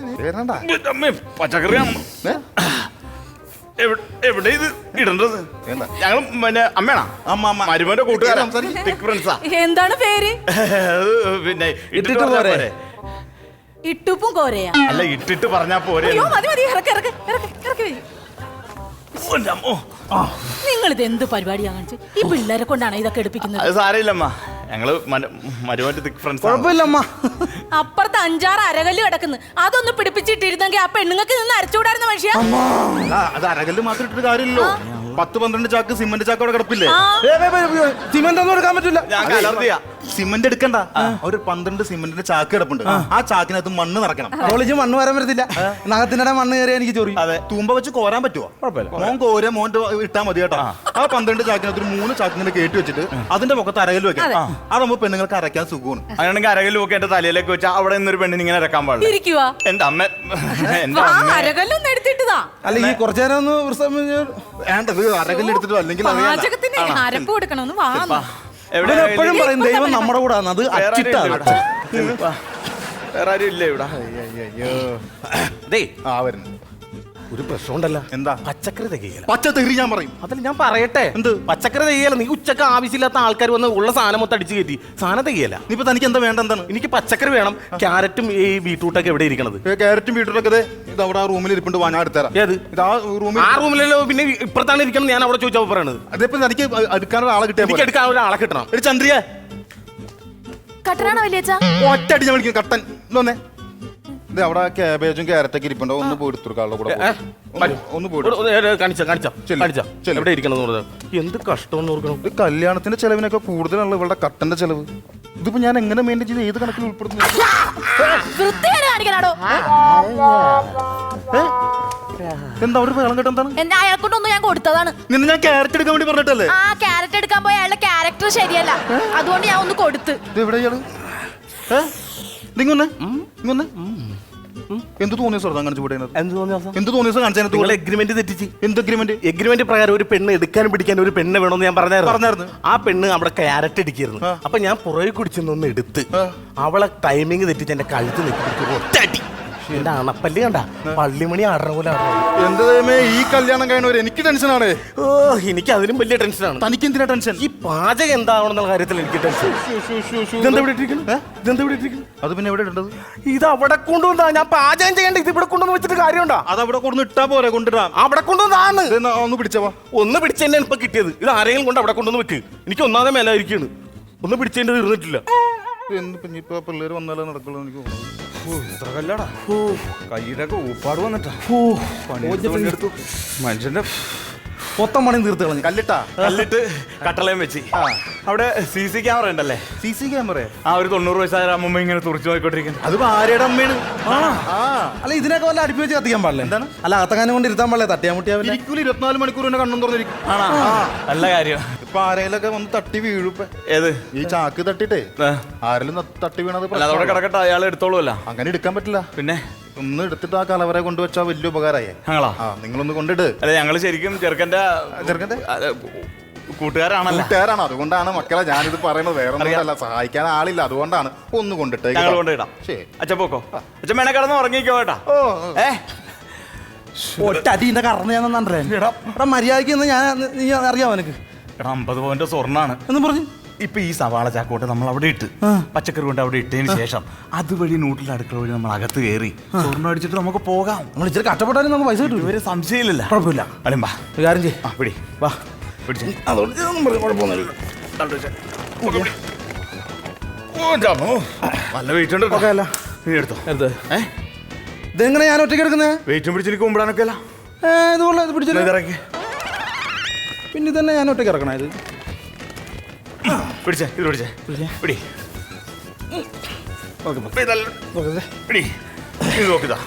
പച്ചക്കറിയാണ് എവിടെ ഇത് ഇടേണ്ടത്? ഞങ്ങൾ പിന്നെ അമ്മയാണോ? മരുമോന്റെ കൂട്ടുകാരൻ. എന്താണ് പേര്? പിന്നെ ഇട്ടിട്ട് പോരെ? ഇട്ടുപ്പും കോരയാ? അല്ല, ഇട്ടിട്ട് പറഞ്ഞാ പോരെ. അയ്യോ, മതി മതി, ഇറക്കി ഇറക്കി ഇറക്കി ഇറക്കി വരൂ. നിങ്ങൾ ഇത് എന്ത് പരിപാടിയാ കാണിച്ചു? ഈ പിള്ളേരെ കൊണ്ടാണ് ഇതൊക്കെ എടുപ്പിക്കുന്നത്? അത് സാരമില്ലമ്മ, ഞങ്ങള് മരുമോന്റെ തിക് ഫ്രണ്ട്സ്. കുഴപ്പമില്ലമ്മ. അപ്പുറത്ത് 5-6 അരകല്ല് കിടക്കുന്നു. അതൊന്ന് പിടിപ്പിച്ചിട്ടിരുന്നെങ്കിൽ ആ പെണ്ണുങ്ങൾക്ക് നിന്ന് അരച്ചുകൂടായിരുന്ന മനുഷ്യ. അത് അരകല്ല് മാത്രം ഇട്ടിട്ട് കാര്യമില്ലല്ലോ. 10-12 ചാക്ക് സിമന്റ് ചാക്ക് അവിടെ കിടപ്പില്ലേ? സിമന്റ് ഒന്നും എടുക്കാൻ പറ്റില്ല. ഞങ്ങൾക്ക് അലർജിയാ. സിമന്റ് എടുക്കണ്ട, ഒരു 12 സിമന്റിന്റെ ചാക്ക് കിടപ്പുണ്ട്. ആ ചാക്കിനകത്ത് മണ്ണ് നിറയ്ക്കണം. കോളേജ് മണ്ണ് വരാൻ പറ്റത്തില്ല. നഖത്തിനിടെ മണ്ണ് കയറിയാ എനിക്ക് ചൊറി. അതെ, തൂമ്പ വെച്ച് കോരാൻ പറ്റുമോ? മോൻ കോര മോന്റെ ഇട്ടാ മതി കേട്ടോ. ആ 12 ചാക്കിനകത്ത് 3 ചാക്കിങ്ങനെ കയറ്റി വെച്ചിട്ട് അതിന്റെ പൊക്കത്ത് അരകല്ല് വെക്കാം. അതാകുമ്പോ പെണ്ണുങ്ങൾക്ക് അരയ്ക്കാൻ സുഖമാണ്. അങ്ങനെയാണെങ്കിൽ അരകല്ല് ഒക്കെ എന്റെ തലയിലേക്ക് വെച്ചാൽ അവിടെ നിന്നൊരു പെണ്ണിന് ഇങ്ങനെ ഇറക്കാൻ പാടില്ല. ഇരിക്കുവാ എന്റെ അമ്മ അരകല്ലൊന്നും എടുത്തിട്ടതാ. അല്ലെങ്കിൽ കുറച്ചു നേരം ഒന്ന് വേണ്ടത് അരകല്ല് എടുത്തിട്ടോ അല്ലെങ്കിൽ പാചകത്തിന് അരപ്പ് കൊടുക്കണമെന്ന് വാ. എപ്പോഴും പറയും ദൈവം നമ്മുടെ കൂടെ അത് അച്ചിട്ടാണ്. വേറെ ആരും ഇല്ല ഇവിടെ. അതെ, വരുന്നു. ഒരു പ്രശ്നമുണ്ടല്ലോ. എന്താ? പച്ചക്കറി തികയില്ല. പച്ചക്കറി ഞാൻ പറയും. അതല്ല ഞാൻ പറയട്ടെ. എന്ത്? പച്ചക്കറി തികയില്ല. നീ ഉച്ചക്ക് ആവശ്യമില്ലാത്ത ആൾക്കാർ വന്ന് ഉള്ള സാധനം മൊത്തം അടിച്ചു കയറ്റി. സാധനം തികയില്ല. ഇനിയിപ്പോ തനിക്ക് എന്താ വേണ്ട? എന്താണ്? എനിക്ക് പച്ചക്കറി വേണം. ക്യാരറ്റും ഈ ബീട്രൂട്ടൊക്കെ എവിടെ ഇരിക്കണത്? ക്യാരറ്റും ബീട്രൂട്ടൊക്കെ ഇത് അവിടെ ആ റൂമിൽ ഇരിപ്പുണ്ട്. ഞാൻ എടുത്തരാം. ഏത്? ഇത് ആ റൂമിൽ. ആ റൂമിലല്ലോ. പിന്നെ ഇപ്പുറത്താണ് ഇരിക്കണം. ഞാൻ അവിടെ ചോദിച്ചാൽ പറയണത്. അതിപ്പോ തനിക്ക് എടുക്കാനൊരു ആളെ കിട്ടിയാൽ എനിക്ക് എടുക്കാൻ ഒരാളെ കിട്ടണം. ഒരു ചന്ദ്രിയ കട്ടനാണോ വലിയച്ചാ? ഒറ്റടി ഞാൻ വിളിക്കും. കട്ടൻ ഇതൊന്നേ. ഇത് അവിടെ കാബേജും ക്യാരറ്റൊക്കെ ഇരിപ്പുണ്ടോ? ഒന്ന് പോയി എടുത്തു കൂടെ. ഒന്ന് പോയി കാണിച്ചോ എവിടെ ഇരിക്കണം. എന്ത് കഷ്ടം ഓർക്കണം. ഇത് കല്യാണത്തിന്റെ ചെലവിനൊക്കെ കൂടുതലുള്ള ഇവളുടെ കട്ടന്റെ ചെലവ്. ഇതിപ്പോ ഞാൻ എങ്ങനെ മെയിൻറ്റെയിൻ ചെയ്ത് ഏത് കണക്കിൽ ഉൾപ്പെടുന്നു? എന്താ ഒരു വേളം കേട്ടോ? എന്താണ്? എന്നെ അയാൾക്കൊണ്ടൊന്നും ഞാൻ കൊടുത്തതാണ്. നിന്നെ ഞാൻ ക്യാരറ്റ് എടുക്കാൻ വേണ്ടി പറഞ്ഞിട്ടല്ലേ? ആ ക്യാരറ്റ് എടുക്കാൻ പോയ അയാളുടെ ക്യാരക്ടർ ശരിയല്ല, അതുകൊണ്ട് ഞാൻ ഒന്ന് കൊടുത്ത്. ഇത് എവിടെ ഇയാള്? ഇങ്ങൊന്നെ എന്ത് തോന്നിയ സ്ഥലം കാണിച്ചു പോട്ടെ? എന്ത് തോന്നിയ കാണിച്ചു? എഗ്രിമെന്റ് തെറ്റിച്ച്. എന്ത് എഗ്രിമെന്റ്? എഗ്രിമെന്റ് പ്രകാരം ഒരു പെണ്ണ് എടുക്കാനും പിടിക്കാനും ഒരു പെണ്ണ് വേണമെന്ന് ഞാൻ പറഞ്ഞായിരുന്നു. ആ പെണ്ണ് അവിടെ ക്യാരറ്റ് അടിക്കായിരുന്നു. അപ്പൊ ഞാൻ പുറകെ കുടിച്ചൊന്ന് എടുത്ത് അവളെ ടൈമിങ് തെറ്റിച്ച് എന്റെ കഴുത്ത് നെക്കി ഒറ്റടി. എന്റെ അണപ്പല്ല് കണ്ട പള്ളിമണി ആടണ പോലെ ആടണം. എന്റെ ദൈവമേ, ഈ കല്യാണം കഴിയണവര് എനിക്ക് ടെൻഷനാണ്. ഓ, എനിക്ക് അതിലും വലിയ ടെൻഷനാണ്. തനിക്ക് എന്തിനാ ടെൻഷൻ? ഈ പാചകം എന്താവണമെന്നുള്ള കാര്യത്തിൽ എനിക്ക് ടെൻഷൻ. അത് പിന്നെ എവിടെ ഇടേണ്ടത്? ഇത് അവിടെ കൊണ്ടുവന്നാ ഞാൻ പാചകം ചെയ്യേണ്ട. ഇത് ഇവിടെ കൊണ്ടുവന്ന് വെച്ചിട്ട് കാര്യമുണ്ടോ? അത് അവിടെ കൊണ്ടു ഇട്ടാ പോരെ? കൊണ്ടിടാം. അവിടെ കൊണ്ടുവന്നാണ്. ഒന്ന് പിടിച്ചവാ. ഒന്ന് പിടിച്ചതിന്റെ ഇപ്പൊ കിട്ടിയത്. ഇത് ആരെങ്കിലും കൊണ്ട് അവിടെ കൊണ്ടുവന്ന് വെക്ക്. എനിക്ക് ഒന്നാമതെ മേലായിരിക്കാണ്. ഒന്ന് പിടിച്ചതിന്റെ തീർന്നിട്ടില്ല. ഇപ്പൊ പിള്ളേര് വന്നാലേ നടക്കുള്ളൂ എനിക്ക് തോന്നുന്നു. കയ്യിലൊക്കെ ഊപ്പാട് വന്നിട്ടാ മനുഷ്യന്റെ മൊത്തം പണിയും തീർത്ത് കളഞ്ഞു. കല്ലിട്ടാ കല്ലിട്ട് കട്ടളയും വെച്ച് അവിടെ CC ക്യാമറ ഉണ്ടല്ലേ? CC ക്യാമറ ആ ഒരു 90 വയസ്സായ അമ്മ ഇങ്ങനെ തുറച്ചു നോക്കിക്കൊണ്ടിരിക്കുന്നത്. അത് ഭാര്യയുടെ അമ്മയാണ്. അല്ല ഇതിനൊക്കെ വല്ല അടുപ്പി വെച്ച് കത്തിക്കാൻ പാടില്ല. എന്താണ്? അല്ല അകത്തക്കാനും കൊണ്ട് ഇരുത്താൻ പാടില്ല, തട്ടിയാ മുട്ടിയാവില്ല. ഇരിക്കൂല, 24 മണിക്കൂർ തന്നെ കണ്ണും തുറന്നിരിക്കും. നല്ല കാര്യം. ഇപ്പൊ ആരെങ്കിലൊക്കെ വന്ന് തട്ടി വീഴുപ്പ. ഏത് ഈ ചാക്ക് തട്ടിട്ടേ ആരെങ്കിലും തട്ടി വീണത് അല്ല അതവിടെ കിടക്കട്ടെ, അയാൾ എടുത്തോളൂല്ല. അങ്ങനെ എടുക്കാൻ പറ്റില്ല. പിന്നെ ഒന്ന് എടുത്തിട്ട് ആ കലവറെ കൊണ്ടുവച്ചാ വലിയ ഉപകാരമായി. ഞങ്ങളാ നിങ്ങളൊന്ന് കൊണ്ടിട്ട്. അല്ല ഞങ്ങള് ശരിക്കും ചെറുക്കന്റെ കൂട്ടുകാരാണല്ലോ. കൂട്ടുകാരാണ്, അതുകൊണ്ടാണ് മക്കളെ ഞാനിത് പറയുന്നത്. വേറെ ഒന്നുമല്ല, സഹായിക്കാൻ ആളില്ല, അതുകൊണ്ടാണ്. ഒന്ന് കൊണ്ടിട്ട് ഞങ്ങൾ കൊണ്ടിടാം. അച്ഛൻ പോക്കോ, അച്ഛൻ മേനെ കിടന്ന് ഉറങ്ങിക്കോ കേട്ടാ. ഒറ്റ അടിന്റെ കറന്ന് ഞാൻ നന്നേ എടാ മര്യാദക്ക് നീ അറിയാമോ എനിക്ക്? എടാ 50 പവന്റെ സ്വർണ്ണാണ് എന്ന് പറഞ്ഞു. ഇപ്പൊ ഈ സവാള ചാക്കോട്ട് നമ്മൾ അവിടെ ഇട്ട് പച്ചക്കറി കൊണ്ട് അവിടെ ഇട്ടതിന് ശേഷം അതുവഴി നൂട്ടിലെ അടുക്കള വഴി നമ്മൾ അകത്ത് കയറി സ്വർണ്ണം അടിച്ചിട്ട് നമുക്ക് പോകാം. നമ്മൾ ഇച്ചിരി കഷ്ടപ്പെട്ടാലും നമുക്ക് പൈസ കിട്ടും. ഇവര് സംശയമില്ല. കുഴപ്പമില്ല. അളിമ്പാ ഒരു കാര്യം ചെയ്യ്. പിടി വാ പിടിച്ചേ. അതുകൊണ്ട് ഇതൊന്നും പറഞ്ഞ് കുഴപ്പമൊന്നുമില്ല. നല്ല വെയിറ്റ് ഉണ്ട്. ഓക്കെ അല്ല നീ എടുത്തോ. ഇതെങ്ങനെ ഞാൻ ഒറ്റയ്ക്ക് എടുക്കുന്നത്? വെയിറ്റും പിടിച്ചെനിക്ക് കുമ്പിടാനൊക്കെ അല്ല. ഇതുപോലെ ഇത് പിടിച്ചത് ഇറക്കി. പിന്നെ ഇതന്നെ ഞാൻ ഒറ്റയ്ക്ക് ഇറക്കണം. ഇത് പിടിച്ചേ, ഇത് പിടിച്ചേ, പിടി പിടി. ഇത് നോക്കിതാ.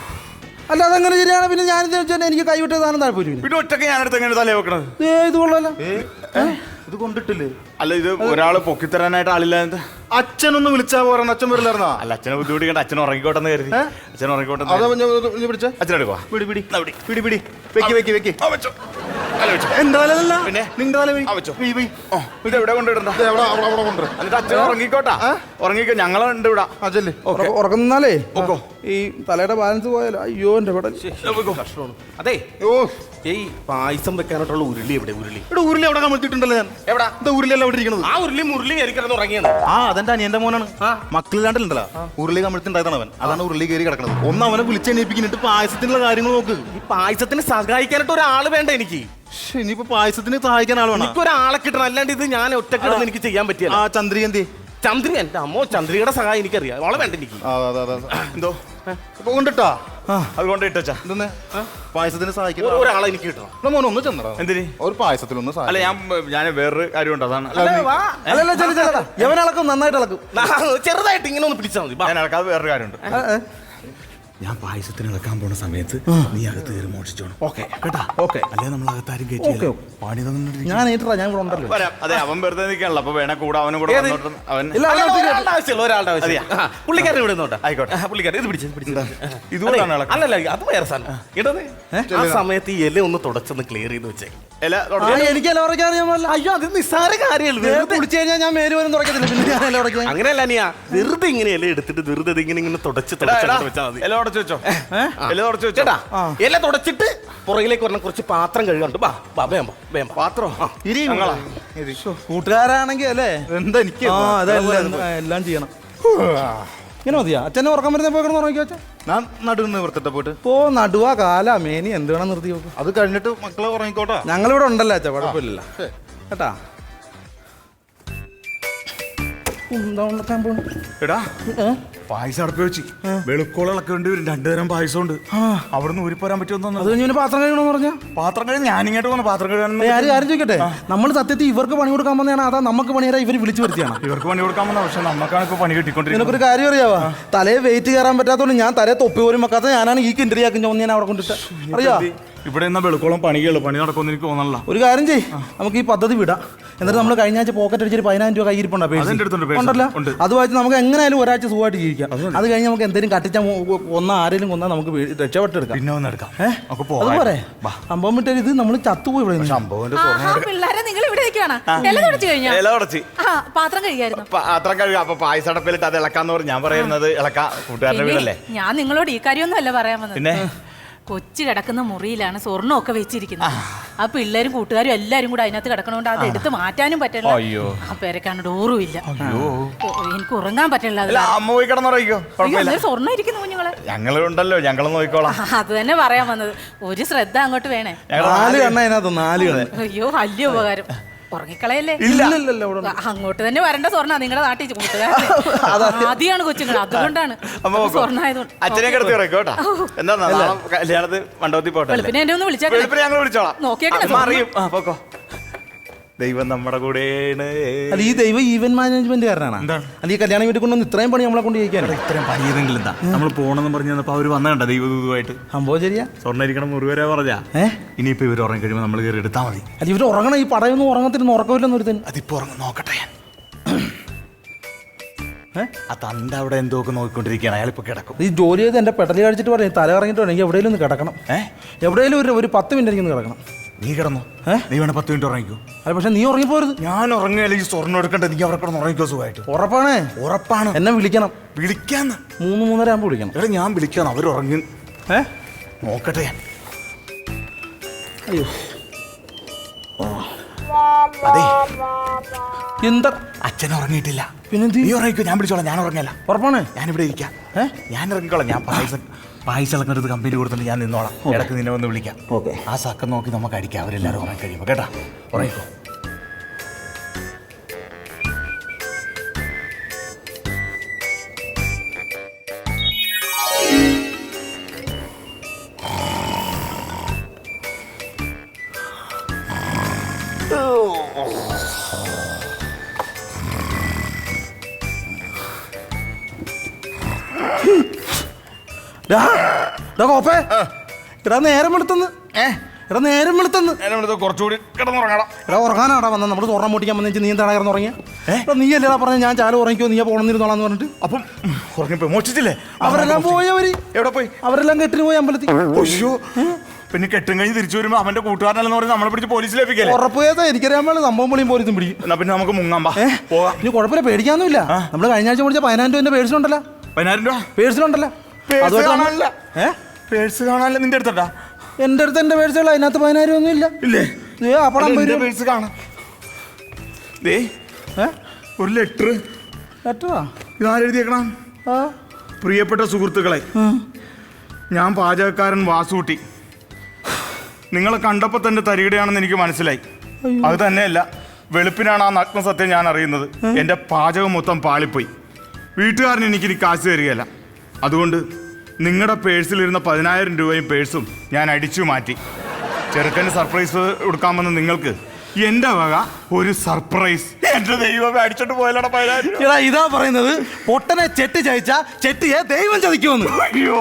അല്ല അതെങ്ങനെ ശരിയാണ്? പിന്നെ ഞാനിത് വെച്ചാൽ എനിക്ക് കൈവിട്ട സാധനം താല്പര്യം. പിന്നെ ഒറ്റക്ക് ഞാനെടുത്ത് എങ്ങനെ തലേ വെക്കണത്? ഇത് കൊള്ളാലോ. ഇത് കൊണ്ടിട്ടില്ലേ? അല്ല ഇത് ഒരാള് പൊക്കിത്തരാനായിട്ട് ആളില്ല. അച്ഛനൊന്ന് വിളിച്ചാ പോരാ, അച്ഛൻ വരില്ലായിരുന്നാ? അല്ല അച്ഛനെ ബുദ്ധിമുട്ടിക്കണ്ട, അച്ഛൻ ഉറങ്ങിക്കോട്ടെന്ന് കരുതി. അച്ഛൻ ഉറങ്ങിക്കോട്ടെ. പിടിച്ച അച്ഛനെടുക്കുവാ. പിടി പിടി പിടി പിടി വെക്കി വെക്കി വെക്കി. പിന്നെ ഇത് എവിടെ കൊണ്ടിടണ്ട? അവിടെ കൊണ്ടുവരാം. എന്നിട്ട് അച്ഛൻ ഉറങ്ങിക്കോട്ടാ. ഉറങ്ങിക്കോ, ഞങ്ങളുണ്ട് ഇവിടെ. അച്ഛല്ലേ ഉറങ്ങുന്നാലേ ഈ തലയുടെ ബാലൻസ് പോയാലോ. അയ്യോ എന്റെ പടം. അതെ ഈ പായസം വെക്കാനായിട്ടുള്ള ഉരുളി എവിടെ? ഉരുളി അവിടെ കമഴ്ത്തിട്ടുണ്ടല്ലോ ഞാൻ. എവിടാ? ഉരുളിയല്ല അവിടെ ഇരിക്കുന്നത്. ആ മുരളി എനിക്കിടന്ന് ഉറങ്ങിയാണ്. അതെന്റെ അനിയന്റെ മോനാണ്. മക്കളില്ലാണ്ടല്ലോ ഉരുളി കമഴ്ത്തിണ്ടായതാണ് അവൻ. അതാണ് ഉരുളി കയറി കിടക്കുന്നത്. ഒന്ന് അവനെ വിളിച്ചെണീപ്പിക്കുന്നിട്ട് പായസത്തിനുള്ള കാര്യങ്ങൾ നോക്ക്. ഈ പായസത്തിന് സഹായിക്കാനായിട്ട് ഒരാള് വേണ്ട എനിക്ക്. ഇനിയിപ്പോ പായസത്തിന് സഹായിക്കാൻ ആൾ വേണം. എനിക്കൊരാളെ കിട്ടണം, അല്ലാണ്ട് ഇത് ഞാൻ ഒറ്റക്കിടന്ന് എനിക്ക് ചെയ്യാൻ പറ്റില്ല. ചന്ദ്രികന്തി ചന്ദ്രി എന്റെ അമ്മോ, ചന്ദ്രികയുടെ സഹായം എനിക്കറിയാം. അവളെ വേണ്ട എനിക്ക്. എന്തോ കൊണ്ടിട്ടാ അതുകൊണ്ട് ഇട്ടാ ഇതൊന്ന് പായസത്തിന് സഹായിക്കുന്ന ഒരാളെ എനിക്ക് കിട്ടണം. മോനെ ഒന്ന് ചെന്നടാ. എന്തിന്? ഒരു പായസത്തിലൊന്ന് അല്ല ഞാൻ വേറൊരു കാര്യമുണ്ട്, അതാണ്. യവനിളക്കും നന്നായിട്ട് ഇളക്കും. ചെറുതായിട്ട് ഇങ്ങനെ ഒന്ന് പിടിച്ചാൽ മതി. ഞാൻ ഇളക്കാതെ വേറൊരു കാര്യമുണ്ട്. ഞാൻ പായസത്തിന് ഇളക്കാൻ പോണ സമയത്ത് നീ അകത്ത് കയറി മോഷിച്ചോണം. ഓക്കെ കേട്ടാ? ഓക്കെ. അല്ലെ നമ്മൾ അകത്താരും കയറ്റി പണി തന്നെ. ഞാൻ ഏറ്റാ, ഞാൻ ഇവിടെ ഉണ്ടല്ലോ. അതെ അവൻ വെറുതെ നിൽക്കാണല്ലോ, അപ്പൊ വേണേ കൂടെ അവനും കൂടെ അവൻ. ഒരാളുടെ ആവശ്യമില്ല, ഒരാളുടെ ആവശ്യം. പുള്ളിക്കാരൻ ഇവിടെ നിന്നോട്ടെ. ആയിക്കോട്ടെ. പുള്ളിക്കാരൻ ഇത് പിടിച്ചത് ഇതുകൊണ്ടാണ് അല്ലല്ല, അത് വേറെ സാധനം. ഇടത് ആ സമയത്ത് ഈ ഇല ഒന്ന് തുടച്ചൊന്ന് ക്ലിയർ ചെയ്ത് വെച്ചേ. എനിക്ക് ഇല ഉറക്കാൻ അറിയാമല്ലോ. അയ്യോ അത് നിസ്സാര കാര്യമല്ല. കുളിച്ചു കഴിഞ്ഞാൽ ഞാൻ മേല് പോലും തുടക്കത്തില്ല. പിന്നെ ഞാൻ ഇല ഉറക്കാൻ അങ്ങനെയല്ല നീ വെറുതെ ഇങ്ങനെ ഇല എടുത്തിട്ട് വെറുതെ ഇങ്ങനെ തുടച്ച് വെച്ചാൽ മതി. ഇല തുടച്ച് വെച്ചോ. ചേട്ടാ ഇല തുടച്ചിട്ട് പുറകിലേക്ക് പറഞ്ഞ കുറച്ച് പാത്രം കഴുകാണ്ട്. പാത്രം കൂട്ടുകാരാണെങ്കിൽ അല്ലേ എന്താ എനിക്ക് എല്ലാം ചെയ്യണം. ഇങ്ങനെ മതിയാ? അച്ഛനെ ഉറക്കം വരുന്ന പോയി കിടന്ന് ഉറങ്ങിക്കോ. അച്ഛൻ ഞാൻ നടുന്ന് വൃത്തിട്ട പോയിട്ട് നടുവാ കാല മേനി എന്ത് വേണം നിർത്തി നോക്കും. അത് കഴിഞ്ഞിട്ട് മക്കളെ ഉറങ്ങിക്കോട്ടെ. ഞങ്ങളിവിടെ ഉണ്ടല്ലോ അച്ഛാ, കുഴപ്പമില്ല കേട്ടാ. എടാ പായസം അടുപ്പ് വെച്ച് വെളുക്കോളൊക്കെ ഉണ്ട്. 2 തരം പായസം ഉണ്ട്. അവിടുന്ന് ഊരിപ്പോരാൻ പറ്റുമെന്ന്. അത് കഴിഞ്ഞ് പാത്രം കഴുകണമെന്ന് പറഞ്ഞാ പാത്രം കഴുകി ഞാനിങ്ങോട്ട് വന്ന പാത്രം കഴുകാൻ. കാര്യം ചോദിക്കട്ടെ, നമ്മൾ സത്യത്തിൽ ഇവർക്ക് പണി കൊടുക്കാൻ വന്നതാണ്, അതാ നമുക്ക് പണി തരാൻ ഇവർ വിളിച്ചു വരുത്തിയാണ്? ഇവർക്ക് പണി കൊടുക്കാൻ വന്ന, പക്ഷെ നമുക്കാണ് ഇപ്പൊ പണി കിട്ടിക്കൊണ്ടിരിക്കുന്നത്. നിനക്കൊരു കാര്യം അറിയാവാ, തലയെ വെയിറ്റ് കയറാൻ പറ്റാത്തതുകൊണ്ട് ഞാൻ തലയെ തൊപ്പി പോലും വെക്കാത്ത ഞാനാണ് ഈ കിണ്ടറിയാക്കും ഞാൻ അവിടെ കൊണ്ടിട്ട്. അറിയാ ഇവിടെ നിന്നാ വെളുക്കോളം പണികള് പണി നടക്കുമെന്ന് എനിക്ക് തോന്നല്ല. ഒരു കാര്യം ചെയ്യ്, നമുക്ക് ഈ പദ്ധതി വിടാം. എന്നിട്ട് നമ്മൾ കഴിഞ്ഞ ആഴ്ച പോക്കറ്റ് അടിച്ചൊരു 10,000 രൂപ കയ്യിരിപ്പുണ്ടല്ലോ. അതുമായിട്ട് നമുക്ക് എങ്ങനെയായാലും ഒരാഴ്ച സുഖമായിട്ട് ജീവിക്കാം. അത് കഴിഞ്ഞ് നമുക്ക് എന്തെങ്കിലും കട്ടിച്ച ആരെങ്കിലും കൊന്നാൽ നമുക്ക് രക്ഷപ്പെട്ടെടുക്കാം. പിന്നെ ഒന്ന് എടുക്കാം. അതുപോലെ സംഭവം വിട്ടൊരു ഇത് നമ്മൾ ചത്തുപോയി. പിള്ളേരെ നിങ്ങൾ ഇവിടെ നിൽക്കുകയാണ്. പാത്രം കഴിയായിരുന്നു. പാത്രം കഴുകുക. അപ്പൊ പായസം അടപ്പിലിട്ട് അത് ഇളക്കാന്ന് പറഞ്ഞ് ഞാൻ പറയുന്നത് ഇളക്കാം. കൂട്ടുകാരുടെ വീടല്ലേ. ഞാൻ നിങ്ങളോട് ഈ കാര്യമൊന്നും അല്ല പറയാൻ വന്നത്. പിന്നെ കൊച്ചു കിടക്കുന്ന മുറിയിലാണ് സ്വർണ്ണമൊക്കെ വെച്ചിരിക്കുന്നത്. ആ പിള്ളേരും കൂട്ടുകാരും എല്ലാരും കൂടെ അതിനകത്ത് കിടക്കണോണ്ട് അത് എടുത്ത് മാറ്റാനും പറ്റില്ല. ആ പേരക്കാണ് ഡോറും ഇല്ല. എനിക്ക് ഉറങ്ങാൻ പറ്റില്ല. അമ്മ പോയി കിടന്നുറങ്ങിക്കോ. സ്വർണ്ണം ഇരിക്കുന്നു കുഞ്ഞുങ്ങളെ. ഞങ്ങളുണ്ടല്ലോ, ഞങ്ങൾ നോക്കിക്കോളാം. അത് തന്നെ പറയാൻ വന്നത്. ഒരു ശ്രദ്ധ അങ്ങോട്ട് വേണേ. 4 കണ്ണ അതിനകത്ത് 4 കണ്ണ്. അയ്യോ വലിയ ഉപകാരം. ഉറങ്ങിക്കളയല്ലേ ഇല്ലല്ലോ ഇവിടെ അങ്ങോട്ട് തന്നെ വരണ്ട സ്വർണ്ണ നിങ്ങളുടെ നാട്ടിൽ കൂട്ടുകാരൻ ആദ്യമാണ് കൊച്ചുങ്ങൾ അതുകൊണ്ടാണ് സ്വർണ്ണായതുകൊണ്ട് അച്ഛനെ കിടത്തി ഉറക്കും കേട്ടോ. എന്താ കല്യാണത്തിന് മണ്ഡപത്തിൽ പോട്ടെ. വെളുപ്പിനെ എന്നെ ഒന്ന് വിളിച്ചേക്കണേ. വെളുപ്പിനെ ഞങ്ങൾ വിളിച്ചോളാം. നോക്കിയേക്കണേ അമ്മ അറിയും. ആ പോക്കോ. ദൈവം നമ്മുടെ കൂടെയാണ്. അല്ല ഈ ദൈവം ഈവന്റ് മാനേജ്മെന്റ് കാരനാണ്. എന്താണ്? അല്ല ഈ കല്യാണം വീട്ടിൽ കൊണ്ടൊന്ന് ഇത്രയും പണി നമ്മളെ കൊണ്ട് ചെയ്യിക്കാൻ ഇത്രയും പണി ചെയ്തെങ്കിലും എന്താ നമ്മൾ പോണെന്ന് പറഞ്ഞു തന്നപ്പോ അവര് വന്നണ്ട ദൈവദൂതുമായിട്ട്. സംഭവം ശരിയാ. സ്വർണ്ണിരിക്കണം മുറിവരെ പറഞ്ഞാ. ഇനിയിപ്പോ ഇവർ ഉറങ്ങി കഴിയുമ്പോൾ നമ്മൾ കയറി എടുത്താൽ മതി. അല്ല ഇവർ ഉറങ്ങണം. ഈ പടയൊന്നും ഉറങ്ങത്തിരുന്ന് ഉറക്കമില്ലെന്ന് ഒരുത്തൻ. അതിപ്പോ ഉറങ്ങും നോക്കട്ടെ ഞാൻ. ആ തണ്ട അവിടെ എന്തോ ഒക്കെ നോക്കിക്കൊണ്ടിരിക്കുകയാണ്. അയാൾ ഇപ്പൊ കിടക്കും. ഈ ജോലി ചെയ്ത് എന്റെ പെടലി കഴിച്ചിട്ട് പറയും തല ഇറങ്ങിയിട്ട് എനിക്ക് എവിടെയെങ്കിലും ഒന്ന് കിടക്കണം. എവിടെയെങ്കിലും ഒരു 10 മിനിറ്റ് എനിക്ക് കിടക്കണം. നീ കിടന്നു. നീ വേണം 10 മിനിറ്റ് ഉറങ്ങിക്കോ. അത് പക്ഷെ നീ ഉറങ്ങിപ്പോരുത്. ഞാൻ ഉറങ്ങുകയല്ല. ഈ സ്വർണ്ണം എടുക്കണ്ട. നീ അവിടെ കിടന്ന് ഉറങ്ങിക്കോ സുഖമായിട്ട്. ഉറപ്പാണേ? ഉറപ്പാണ്. എന്നെ വിളിക്കണം. വിളിക്കാന്ന് 3-3:30 ആകുമ്പോൾ വിളിക്കണം. എടാ ഞാൻ വിളിക്കാന്ന്. അവരുറങ്ങി നോക്കട്ടെ ഞാൻ. അയ്യോ അതെ എന്താ അച്ഛൻ ഉറങ്ങിയിട്ടില്ല. പിന്നെ നീ ഉറങ്ങിക്കോ. ഞാൻ വിളിച്ചോളാം. ഞാൻ ഉറങ്ങല്ല. ഉറപ്പാണേ? ഞാനിവിടെ ഇരിക്കാം. ഞാൻ ഇറങ്ങിക്കോളാം. ഞാൻ പായസം ഇളക്കുന്നത് കമ്പനി കൊടുത്തിട്ട് ഞാൻ നിന്നോളാം. ഇടയ്ക്ക് നിന്നെ ഒന്ന് വിളിക്കാം. ഓക്കെ. ആ സക്കം നോക്കി നമുക്ക് അടിക്കാം. അവരെല്ലാവരും ഉറങ്ങി കഴിയുമ്പോൾ കേട്ടാ. ഉറങ്ങിക്കോ. കോപ്പേ എടാ നേരം വെളുത്തന്ന്. എടാ നേരം വെളുത്തന്ന്. കുറച്ചുകൂടി കിടന്നുറങ്ങണം. എടാ ഉറങ്ങാനാടാ വന്നത്. നമ്മൾ സ്വർണ്ണം പൊട്ടിക്കാൻ വന്നു. നീ എന്താ കിടന്ന് ഉറങ്ങിയ? നീ അല്ലേടാ പറഞ്ഞ ഞാൻ ചാല ഉറങ്ങിക്കോ നീ പോണെന്നിരുന്നോളാന്ന് പറഞ്ഞിട്ട്. അപ്പം ഉറങ്ങിപ്പോ മോഷിച്ചില്ലേ? അവരെല്ലാം പോയവര്. എവിടെ പോയി? അവരെല്ലാം കെട്ടിന് പോയി അമ്പലത്തിൽ. അയ്യോ പിന്നെ കെട്ടും കഴിഞ്ഞ് തിരിച്ചു വരുമ്പോ അവന്റെ കൂട്ടുകാരനെന്ന് പറഞ്ഞ് നമ്മളെ പിടിച്ച് പോലീസിൽ ഏൽപ്പിക്കല്ലേ? ഉറപ്പുകേതാ എനിക്കറിയാൻ പാടില്ല. സംഭവം പോളിയും പോലീസും പിടിക്കും. എന്നാ പിന്നെ നമുക്ക് മുങ്ങാം. പോവാം. ഇനി കുഴപ്പമില്ല പേടിക്കാനൊന്നുമില്ല. നമ്മൾ കഴിഞ്ഞ ആഴ്ച മേടിച്ച 10,000 രൂപ പേഴ്സിലുണ്ടല്ലോ. 10,000 രൂപ പേഴ്സിലുണ്ടല്ലോ. പേഴ്സ് കാണാനല്ല നിന്റെ അടുത്തട്ടാ. എന്റെ അടുത്ത് എന്റെ പേഴ്സുകൾ അതിനകത്ത് 10,000 ഒന്നും ഇല്ല. ഇല്ലേ? അപ്പഴ പേഴ്സ് കാണാം. ഒരു ലെറ്റർ. ലെറ്ററാ? ഇതാരെഴുതിയേക്കണം? പ്രിയപ്പെട്ട സുഹൃത്തുക്കളെ, ഞാൻ പാചകക്കാരൻ വാസൂട്ടി. നിങ്ങളെ കണ്ടപ്പോൾ തന്നെ തരികിടയാണെന്ന് എനിക്ക് മനസ്സിലായി. അത് തന്നെയല്ല, വെളുപ്പിനാണ് ആ നഗ്ന സത്യം ഞാൻ അറിയുന്നത്. എൻ്റെ പാചകം മൊത്തം പാളിപ്പോയി. വീട്ടുകാരൻ എനിക്കിനി കാശ് തരികയല്ല. അതുകൊണ്ട് നിങ്ങളുടെ പേഴ്സിലിരുന്ന 10,000 രൂപയും പേഴ്സും ഞാൻ അടിച്ചു മാറ്റി. ചെറുക്കന് സർപ്രൈസ് കൊടുക്കാമെന്ന് നിങ്ങൾക്ക് എൻ്റെ വക ഒരു സർപ്രൈസ്. എൻ്റെ ദൈവമേ അടിച്ചോണ്ട് പോയല്ലോടാ 10,000 രൂപ. ഇതാ പറയുന്നത് പൊട്ടനെ ചെട്ടി ചതിച്ച ചെട്ടിയെ ദൈവം ചതിക്കുമെന്ന്. അയ്യോ